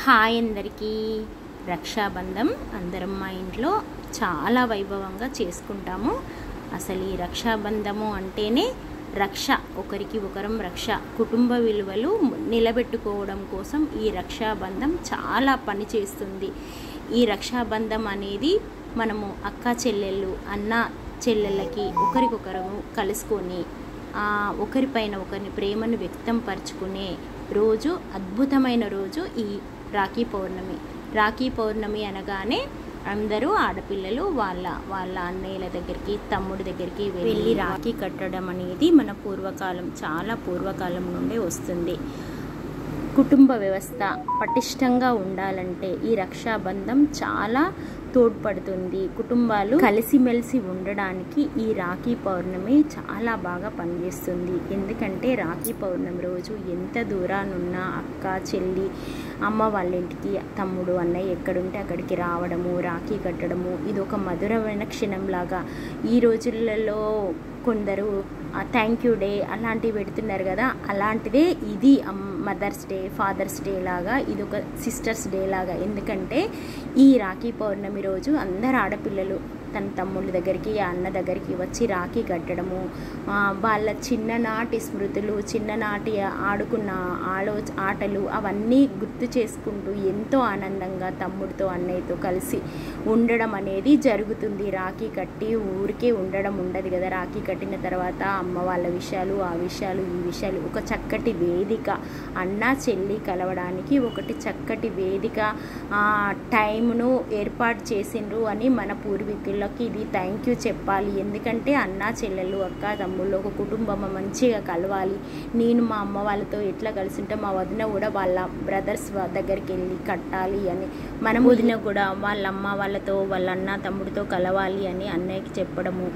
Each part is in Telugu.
హాయ్ అందరికీ. రక్షాబంధం అందరం మా ఇంట్లో చాలా వైభవంగా చేసుకుంటాము. అసలు ఈ రక్షాబంధము అంటేనే రక్ష, ఒకరికి ఒకరం రక్ష, కుటుంబ విలువలు నిలబెట్టుకోవడం కోసం ఈ రక్షాబంధం చాలా పని చేస్తుంది. ఈ రక్షాబంధం అనేది మనము అక్క చెల్లెళ్ళు, అన్న చెల్లెళ్ళకి ఒకరికొకరు కలుసుకొని ఒకరిపైన ఒకరిని ప్రేమను వ్యక్తం పరుచుకునే రోజు, అద్భుతమైన రోజు ఈ రాఖీ పౌర్ణమి. రాఖీ పౌర్ణమి అనగానే అందరూ ఆడపిల్లలు వాళ్ళ అన్నయ్యల దగ్గరికి, తమ్ముడి దగ్గరికి వెళ్ళి రాఖీ కట్టడం అనేది మన పూర్వకాలం, చాలా పూర్వకాలం నుండే వస్తుంది. కుటుంబ వ్యవస్థ పటిష్టంగా ఉండాలంటే ఈ రక్షాబంధం చాలా తోడ్పడుతుంది. కుటుంబాలు కలిసిమెలిసి ఉండడానికి ఈ రాఖీ పౌర్ణమి చాలా బాగా పనిచేస్తుంది. ఎందుకంటే రాఖీ పౌర్ణమి రోజు ఎంత దూరానున్నా అక్క, చెల్లి, అమ్మ వాళ్ళ ఇంటికి, తమ్ముడు, అన్నయ్య ఎక్కడుంటే అక్కడికి రావడము, రాఖీ కట్టడము, ఇది ఒక మధురమైన క్షణంలాగా. ఈ రోజులలో కొందరు థ్యాంక్ యూ డే అలాంటివి పెడుతున్నారు కదా, అలాంటిదే ఇది మదర్స్ డే, ఫాదర్స్ డే లాగా, ఇది ఒక సిస్టర్స్ డే లాగా. ఎందుకంటే ఈ రాఖీ పౌర్ణమి రోజు అందరు ఆడపిల్లలు తన తమ్ముళ్ళ దగ్గరికి, అన్న దగ్గరికి వచ్చి రాఖీ కట్టడము, వాళ్ళ చిన్ననాటి స్మృతులు, చిన్ననాటి ఆడుకున్న ఆటలు అవన్నీ గుర్తు చేసుకుంటూ ఎంతో ఆనందంగా తమ్ముడితో, అన్నయ్యతో కలిసి ఉండడం అనేది జరుగుతుంది. రాఖీ కట్టి ఊరికే ఉండడం ఉండదు కదా. రాఖీ కట్టిన తర్వాత అమ్మ వాళ్ళ విషయాలు, ఆ విషయాలు, ఈ విషయాలు, ఒక చక్కటి వేదిక, అన్న చెల్లి కలవడానికి ఒకటి చక్కటి వేదిక, టైంను ఏర్పాటు చేసిండ్రు అని మన పూర్వీకులకి ఇది థ్యాంక్ యూ చెప్పాలి. ఎందుకంటే అన్న చెల్లెలు, అక్క తమ్ముళ్ళు ఒక కుటుంబం మంచిగా కలవాలి. నేను మా అమ్మ వాళ్ళతో ఎట్లా కలిసి ఉంటే మా వదిన కూడా వాళ్ళ బ్రదర్స్ దగ్గరికి వెళ్ళి కట్టాలి అని, మన వదిన కూడా వాళ్ళ అమ్మ వాళ్ళతో, వాళ్ళ అన్న తమ్ముడితో కలవాలి అని అన్నయ్యకి చెప్పడము.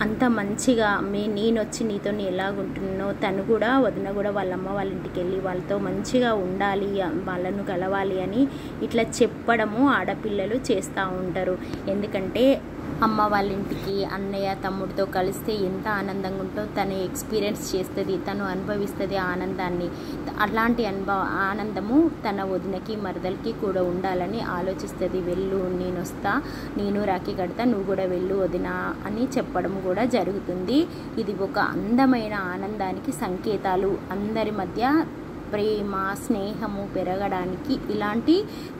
అంత మంచిగా నేను వచ్చి నీతో ఎలాగుంటున్నానో తను కూడా, వదిన కూడా వాళ్ళ అమ్మ వాళ్ళ ఇంటికి వెళ్ళి వాళ్ళతో మంచిగా ఉండాలి, వాళ్ళను కలవాలి అని ఇట్లా చెప్పడము ఆడపిల్లలు చేస్తూ ఉంటారు. ఎందుకంటే అమ్మ వాళ్ళ ఇంటికి అన్నయ్య తమ్ముడితో కలిస్తే ఎంత ఆనందంగా ఉంటుందో తను ఎక్స్పీరియన్స్ చేస్తుంది, తను అనుభవిస్తుంది ఆనందాన్ని. అలాంటి ఆనందము తన వదినకి, మరదలకి కూడా ఉండాలని ఆలోచిస్తుంది. వెళ్ళు, నేను వస్తా, నేను రాఖీ కడతా, నువ్వు కూడా వెళ్ళు వదిన అని చెప్పడం కూడా జరుగుతుంది. ఇది ఒక అందమైన ఆనందానికి సంకేతాలు. అందరి మధ్య ప్రేమ, స్నేహము పెరగడానికి ఇలాంటి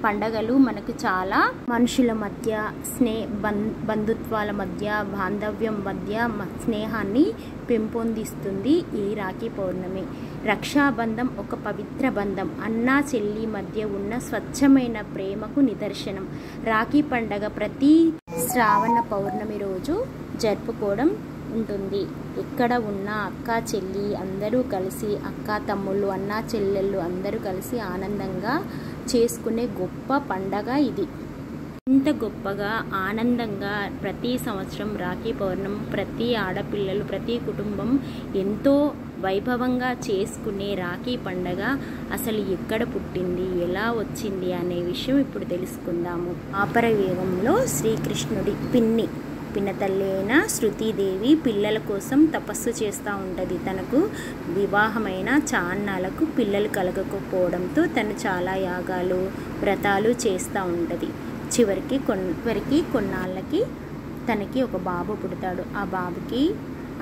పండగలు మనకు చాలా మనుషుల మధ్య బంధుత్వాల మధ్య, బాంధవ్యం మధ్య స్నేహాన్ని పెంపొందిస్తుంది ఈ రాఖీ పౌర్ణమి. రక్షాబంధం ఒక పవిత్ర బంధం, అన్నా చెల్లి మధ్య ఉన్న స్వచ్ఛమైన ప్రేమకు నిదర్శనం. రాఖీ పండగ ప్రతి శ్రావణ పౌర్ణమి రోజు జరుపుకోవడం ఉంటుంది. ఎక్కడ ఉన్న అక్క చెల్లి అందరూ కలిసి, అక్క తమ్ముళ్ళు, అన్న చెల్లెళ్ళు అందరూ కలిసి ఆనందంగా చేసుకునే గొప్ప పండగ ఇది. ఇంత గొప్పగా ఆనందంగా ప్రతి సంవత్సరం రాఖీ పౌర్ణమి ప్రతి ఆడపిల్లలు, ప్రతి కుటుంబం ఎంతో వైభవంగా చేసుకునే రాఖీ పండగ అసలు ఎక్కడ పుట్టింది, ఎలా వచ్చింది అనే విషయం ఇప్పుడు తెలుసుకుందాము. ద్వాపరయుగంలో శ్రీకృష్ణుడి పినతల్లి అయిన శృతీదేవి పిల్లల కోసం తపస్సు చేస్తూ ఉంటుంది. తనకు వివాహమైన చాన్నాళ్లకు పిల్లలు కలగకపోవడంతో తను చాలా యాగాలు, వ్రతాలు చేస్తూ ఉంటుంది. చివరికి కొన్నాళ్ళకి తనకి ఒక బాబు పుడతాడు. ఆ బాబుకి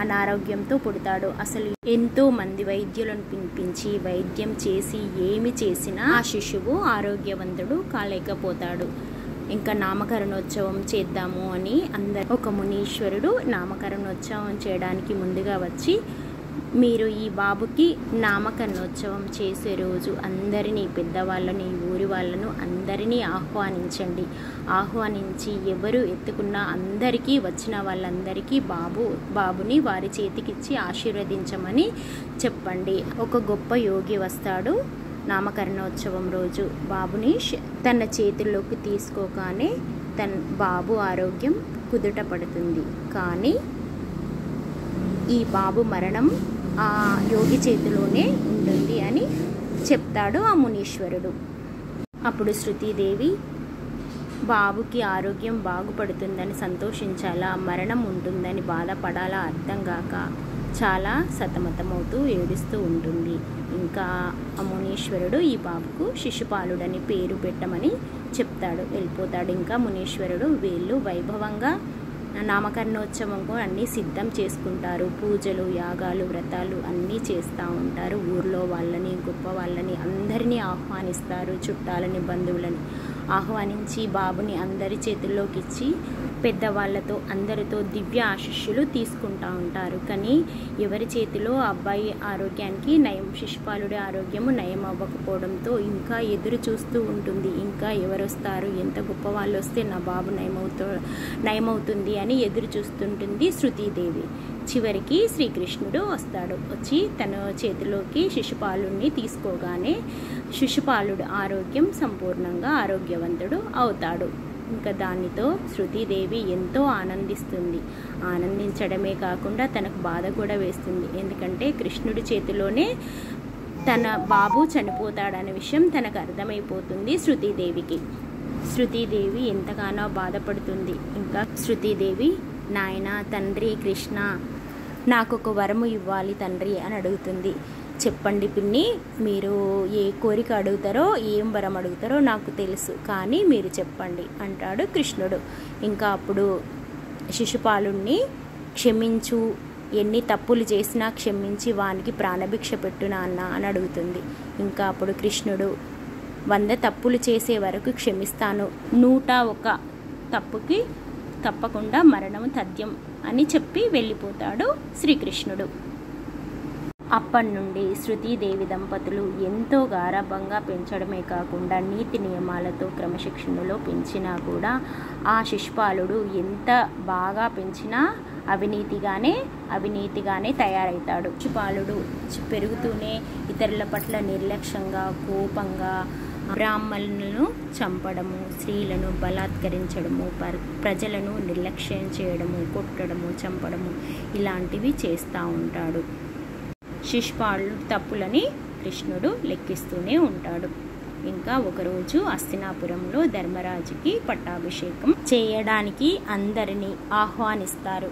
అనారోగ్యంతో పుడతాడు. అసలు ఎంతో మంది వైద్యులను పిలిపించి వైద్యం చేసి ఏమి చేసినా ఆ శిశువు ఆరోగ్యవంతుడు కాలేకపోతాడు. ఇంకా నామకరణోత్సవం చేద్దాము అని ఒక మునీశ్వరుడు నామకరణోత్సవం చేయడానికి ముందుగా వచ్చి, మీరు ఈ బాబుకి నామకరణోత్సవం చేసే రోజు అందరినీ, పెద్దవాళ్ళని, ఊరి వాళ్ళను అందరినీ ఆహ్వానించి ఎవరు ఎత్తుకున్న అందరికీ, వచ్చిన వాళ్ళందరికీ బాబుని వారి చేతికిచ్చి ఆశీర్వదించమని చెప్పండి. ఒక గొప్ప యోగి వస్తాడు. నామకరణోత్సవం రోజు బాబుని తన చేతుల్లోకి తీసుకోగానే బాబు ఆరోగ్యం కుదుట పడుతుంది. కానీ ఈ బాబు మరణం ఆ యోగి చేతిలోనే ఉంటుంది అని చెప్తాడు ఆ మునీశ్వరుడు. అప్పుడు శృతీదేవి బాబుకి ఆరోగ్యం బాగుపడుతుందని సంతోషించాలా, మరణం ఉంటుందని బాధపడాలా అర్థం కాక చాలా సతమతమవుతూ ఏడుస్తూ ఉంటుంది. ఇంకా మునీశ్వరుడు ఈ బాబుకు శిశుపాలుడని పేరు పెట్టమని చెప్తాడు, వెళ్ళిపోతాడు. ఇంకా మునీశ్వరుడు వీళ్ళు వైభవంగా నామకరణోత్సవం అన్నీ సిద్ధం చేసుకుంటారు. పూజలు, యాగాలు, వ్రతాలు అన్నీ చేస్తూ ఉంటారు. ఊర్లో వాళ్ళని, గొప్ప వాళ్ళని అందరినీ ఆహ్వానిస్తారు. చుట్టాలని, బంధువులని ఆహ్వానించి బాబుని అందరి చేతుల్లోకి ఇచ్చి పెద్దవాళ్ళతో అందరితో దివ్య ఆశీస్సులు తీసుకుంటూ ఉంటారు. కానీ ఎవరి చేతిలో అబ్బాయి ఆరోగ్యానికి శిశుపాలుడి ఆరోగ్యము నయం అవ్వకపోవడంతో ఇంకా ఎదురు చూస్తూ ఉంటుంది. ఇంకా ఎవరు వస్తారు, ఎంత గొప్ప వాళ్ళు వస్తే నా బాబు నయమవుతుంది అని ఎదురు చూస్తుంటుంది శృతీదేవి. చివరికి శ్రీకృష్ణుడు వస్తాడు. వచ్చి తన చేతిలోకి శిశుపాలుడిని తీసుకోగానే శిశుపాలుడు ఆరోగ్యం సంపూర్ణంగా ఆరోగ్యవంతుడు అవుతాడు. ఇంకా దానితో శృతీదేవి ఎంతో ఆనందిస్తుంది. ఆనందించడమే కాకుండా తనకు బాధ కూడా వేస్తుంది. ఎందుకంటే కృష్ణుడి చేతిలోనే తన బాబు చనిపోతాడనే విషయం తనకు అర్థమైపోతుంది శృతీదేవికి. శృతీదేవి ఎంతగానో బాధపడుతుంది. ఇంకా శృతీదేవి, నాయన తండ్రి కృష్ణ, నాకు ఒక వరము ఇవ్వాలి తండ్రి అని అడుగుతుంది. చెప్పండి పిన్ని, మీరు ఏ కోరిక అడుగుతారో, ఏం వరం అడుగుతారో నాకు తెలుసు, కానీ మీరు చెప్పండి అంటాడు కృష్ణుడు. ఇంకా అప్పుడు శిశుపాలుణ్ణి క్షమించు, ఎన్ని తప్పులు చేసినా క్షమించి వానికి ప్రాణభిక్ష పెట్టు నాన్న అని అడుగుతుంది. ఇంకా అప్పుడు కృష్ణుడు 100 తప్పులు చేసే వరకు క్షమిస్తాను, 101 తప్పుకి తప్పకుండా మరణం తథ్యం అని చెప్పి వెళ్ళిపోతాడు శ్రీకృష్ణుడు. అప్పటి నుండి శృతీదేవి దంపతులు ఎంతో గారాబంగా పెంచడమే కాకుండా నీతి నియమాలతో క్రమశిక్షణలో పెంచినా కూడా ఆ శిశుపాలుడు ఎంత బాగా పెంచినా అవినీతిగానే తయారవుతాడు. శిశుపాలుడు పెరుగుతూనే ఇతరుల పట్ల నిర్లక్ష్యంగా, కోపంగా, బ్రాహ్మణులను చంపడము, స్త్రీలను బలాత్కరించడము, ప్రజలను నిర్లక్ష్యం చేయడము, కొట్టడము, చంపడము ఇలాంటివి చేస్తూ ఉంటాడు. శిశుపాలుడు తప్పులని కృష్ణుడు లెక్కిస్తూనే ఉంటాడు. ఇంకా ఒకరోజు హస్తినాపురంలో ధర్మరాజుకి పట్టాభిషేకం చేయడానికి అందరినీ ఆహ్వానిస్తారు.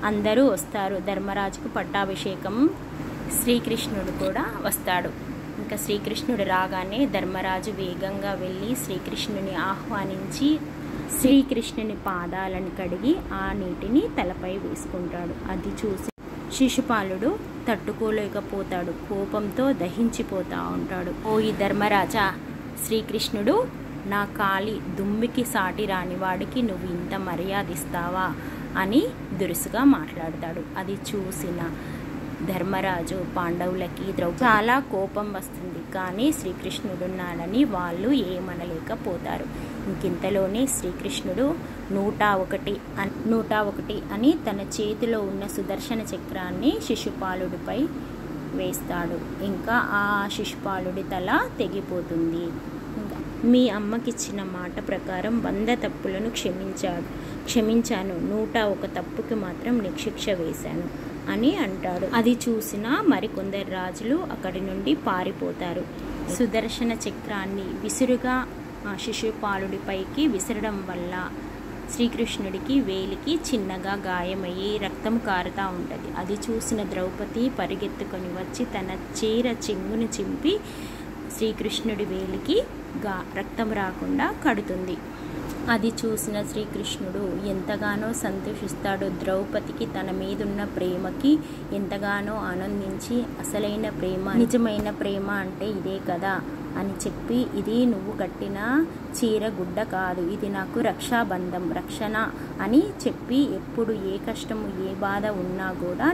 అందరూ వస్తారు. ధర్మరాజుకు పట్టాభిషేకం శ్రీకృష్ణుడు కూడా వస్తాడు. ఇంకా శ్రీకృష్ణుడు రాగానే ధర్మరాజు వేగంగా వెళ్ళి శ్రీకృష్ణుని ఆహ్వానించి శ్రీకృష్ణుని పాదాలను కడిగి ఆ నీటిని తలపై వేసుకుంటాడు. అది చూసి శిశుపాలుడు తట్టుకోలేకపోతాడు. కోపంతో దహించిపోతూ ఉంటాడు. ఓ ఈ ధర్మరాజా, శ్రీకృష్ణుడు నా కాలి దుమ్మికి సాటి రాని వాడికి నువ్వు ఇంత మర్యాద ఇస్తావా అని దురుసుగా మాట్లాడతాడు. అది చూసిన ధర్మరాజు పాండవులకి చాలా కోపం వస్తుంది. కానీ శ్రీకృష్ణుడున్నాడని వాళ్ళు ఏమనలేకపోతారు. ఇంకింతలోనే శ్రీకృష్ణుడు 101 అని తన చేతిలో ఉన్న సుదర్శన చక్రాన్ని శిశుపాలుడిపై వేస్తాడు. ఇంకా ఆ శిశుపాలుడి తల తెగిపోతుంది. మీ అమ్మకిచ్చిన మాట ప్రకారం 100 తప్పులను క్షమించాను, 101 తప్పుకి మాత్రం శిక్ష వేశాను అని అంటాడు. అది చూసిన మరికొందరు రాజులు అక్కడి నుండి పారిపోతారు. సుదర్శన చక్రాన్ని విసురుగా శిశుపాలుడిపైకి విసరడం వల్ల శ్రీకృష్ణుడికి వేలికి చిన్నగా గాయమయ్యి రక్తం కారుతూ ఉంటుంది. అది చూసిన ద్రౌపది పరిగెత్తుకొని వచ్చి తన చీర చెంగుని చింపి శ్రీకృష్ణుడి వేలికి రక్తం రాకుండా కడుతుంది. అది చూసిన శ్రీకృష్ణుడు ఎంతగానో సంతోషిస్తాడు. ద్రౌపదికి తన మీదున్న ప్రేమకి ఎంతగానో ఆనందించి అసలైన ప్రేమ, నిజమైన ప్రేమ అంటే ఇదే కదా అని చెప్పి, ఇది నువ్వు కట్టిన చీర గుడ్డ కాదు, ఇది నాకు రక్షాబంధం, రక్షణ అని చెప్పి, ఎప్పుడు ఏ కష్టము ఏ బాధ ఉన్నా కూడా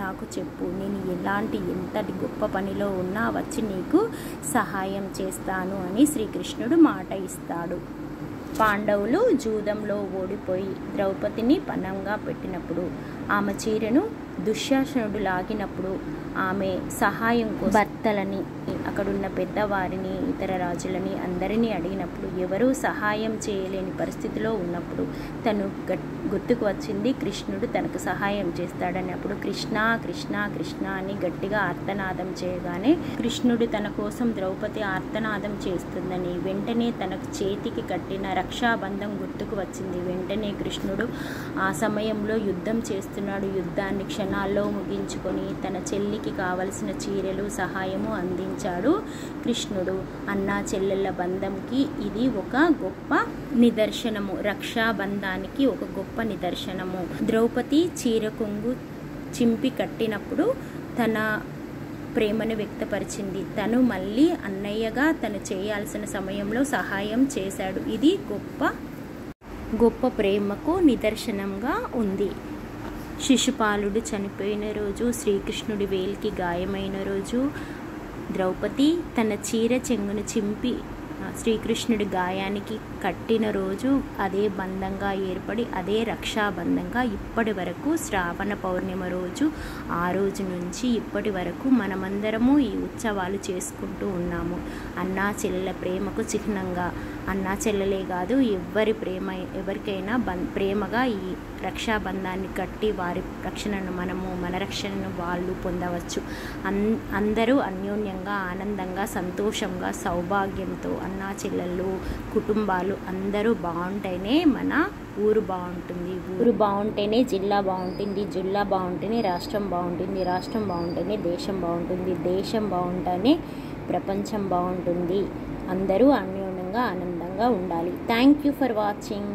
నాకు చెప్పు, నేను ఎంతటి గొప్ప పనిలో ఉన్నా వచ్చి నీకు సహాయం చేస్తాను అని శ్రీకృష్ణుడు మాట ఇస్తాడు. పాండవులు జూదంలో ఓడిపోయి ద్రౌపదిని పణంగా పెట్టినప్పుడు ఆమె చీరను దుశ్శాసనుడు లాగినప్పుడు ఆమె సహాయం కోసం భర్తలని, అక్కడున్న పెద్దవారిని, ఇతర రాజులని అందరినీ అడిగినప్పుడు ఎవరూ సహాయం చేయలేని పరిస్థితిలో ఉన్నప్పుడు తను గుర్తుకు వచ్చింది కృష్ణుడు తనకు సహాయం చేస్తాడని. అప్పుడు కృష్ణ కృష్ణ కృష్ణ అని గట్టిగా ఆర్తనాదం చేయగానే కృష్ణుడు తన కోసం ద్రౌపది ఆర్తనాదం చేస్తుందని, వెంటనే తనకు చేతికి కట్టిన రక్షాబంధం గుర్తుకు వచ్చింది. వెంటనే కృష్ణుడు ఆ సమయంలో యుద్ధం చేస్తున్నాడు. యుద్ధాన్ని క్షణాల్లో ముగించుకొని తన చెల్లికి కావలసిన చీరలు సహాయము అందించాడు కృష్ణుడు. అన్నా చెల్లెళ్ళ బంధంకి ఇది ఒక గొప్ప నిదర్శనము, రక్షాబంధానికి ఒక గొప్ప నిదర్శనము. ద్రౌపది చీర కొంగు చింపి కట్టినప్పుడు తన ప్రేమను వ్యక్తపరిచింది. తను మళ్ళీ అన్నయ్యగా తను చేయాల్సిన సమయంలో సహాయం చేశాడు. ఇది గొప్ప ప్రేమకు నిదర్శనంగా ఉంది. శిశుపాలుడు చనిపోయిన రోజు, శ్రీకృష్ణుడి వేలికి గాయమైన రోజు, ద్రౌపది తన చీర చెంగును చింపి శ్రీకృష్ణుడి గాయానికి కట్టిన రోజు అదే బంధంగా ఏర్పడి అదే రక్షాబంధంగా ఇప్పటి వరకు శ్రావణ పౌర్ణిమ రోజు, ఆ రోజు నుంచి ఇప్పటి వరకు మనమందరము ఈ ఉత్సవాలు చేసుకుంటూ ఉన్నాము. అన్నా చెల్లెల ప్రేమకు చిహ్నంగా, అన్నా చెల్లెలే కాదు ఎవరి ఎవరికైనా ప్రేమగా ఈ రక్షాబంధాన్ని కట్టి వారి రక్షణను మన రక్షణను వాళ్ళు పొందవచ్చు. అందరూ అన్యోన్యంగా ఆనందంగా సంతోషంగా సౌభాగ్యంతో అన్నా చెల్లెళ్ళు కుటుంబాలు అందరూ బాగుంటేనే మన ఊరు బాగుంటుంది, ఊరు బాగుంటేనే జిల్లా బాగుంటుంది, జిల్లా బాగుంటేనే రాష్ట్రం బాగుంటుంది, రాష్ట్రం బాగుంటేనే దేశం బాగుంటుంది, దేశం బాగుంటేనే ప్రపంచం బాగుంటుంది. అందరూ అన్యోన్యంగా ఆనందంగా ఉండాలి. Thank you for watching.